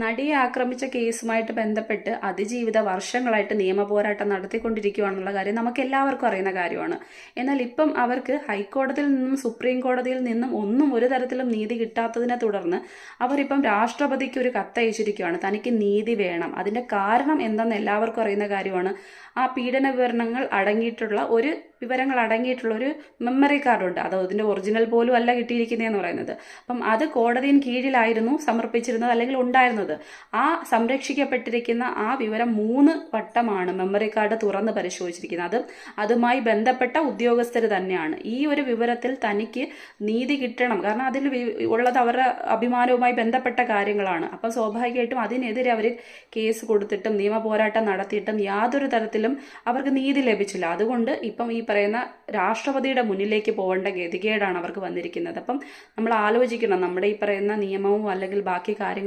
നടിയെ ആക്രമിച്ച കേസുമായിട്ട് ബന്ധപ്പെട്ട് അതിജീവിത വർഷങ്ങളായിട്ട് നിയമ പോരാട്ടം നടത്തിക്കൊണ്ടിരിക്കുകയാണെന്നുള്ള കാര്യം നമുക്ക് എല്ലാവർക്കും അറിയുന്ന കാര്യമാണ്. എന്നാൽ ഇപ്പം അവർക്ക് ഹൈക്കോടതിയിൽ നിന്നും സുപ്രീം കോടതിയിൽ നിന്നും ഒന്നും ഒരു തരത്തിലും നീതി കിട്ടാത്തതിനെ തുടർന്ന് അവരിപ്പം രാഷ്ട്രപതിക്ക് ഒരു കത്തയച്ചിരിക്കുകയാണ്. തനിക്ക് നീതി വേണം. അതിന്റെ കാരണം എന്തെന്ന് എല്ലാവർക്കും അറിയുന്ന കാര്യമാണ്. ആ പീഡന വിവരങ്ങൾ അടങ്ങിയിട്ടുള്ള ഒരു മെമ്മറി കാർഡുണ്ട്. അത് അതിന്റെ ഒറിജിനൽ പോലും അല്ല കിട്ടിയിരിക്കുന്നതെന്ന് പറയുന്നത്. അപ്പം അത് കോടതിயின் കീഴിലായിരുന്നു സമർപ്പിച്ചിരുന്നത്, അല്ലെങ്കിൽ ഉണ്ടായിരുന്നത്. ആ സംരക്ഷിക്കപ്പെട്ടിരിക്കുന്ന ആ വിവരം 3 വട്ടമാണ് മെമ്മറി കാർഡ് തുറന്ന് പരിശോധിച്ചിരിക്കുന്നത്. അതുമായി ബന്ധപ്പെട്ട ഉദ്യോഗസ്ഥർ തന്നെയാണ്. ഈ ഒരു വിവരത്തിൽ തനിക്ക് നീതി കിട്ടണം, കാരണം അതിൽ ഉള്ളത് അവരുടെ അഭിമാനവുമായി ബന്ധപ്പെട്ട കാര്യങ്ങളാണ്. അപ്പം സ്വാഭാവികമായിട്ടും അതിനെതിരെ അവർ കേസ് കൊടുത്തിട്ടും നിയമ പോരാട്ടം നടത്തിയിട്ടും യാതൊരു തരത്തിലും അവർക്ക് നീതി ലഭിച്ചില്ല. അതുകൊണ്ട് ഇപ്പം ഈ പറയുന്ന രാഷ്ട്രപതിയുടെ മുന്നിലേക്ക് പോകേണ്ട ഗതികേടാണ് അവർക്ക് വന്നിരിക്കുന്നത്. അപ്പം നമ്മൾ ആലോചിക്കണം, നമ്മുടെ ഈ പറയുന്ന നിയമവും അല്ലെങ്കിൽ ബാക്കി കാര്യങ്ങൾ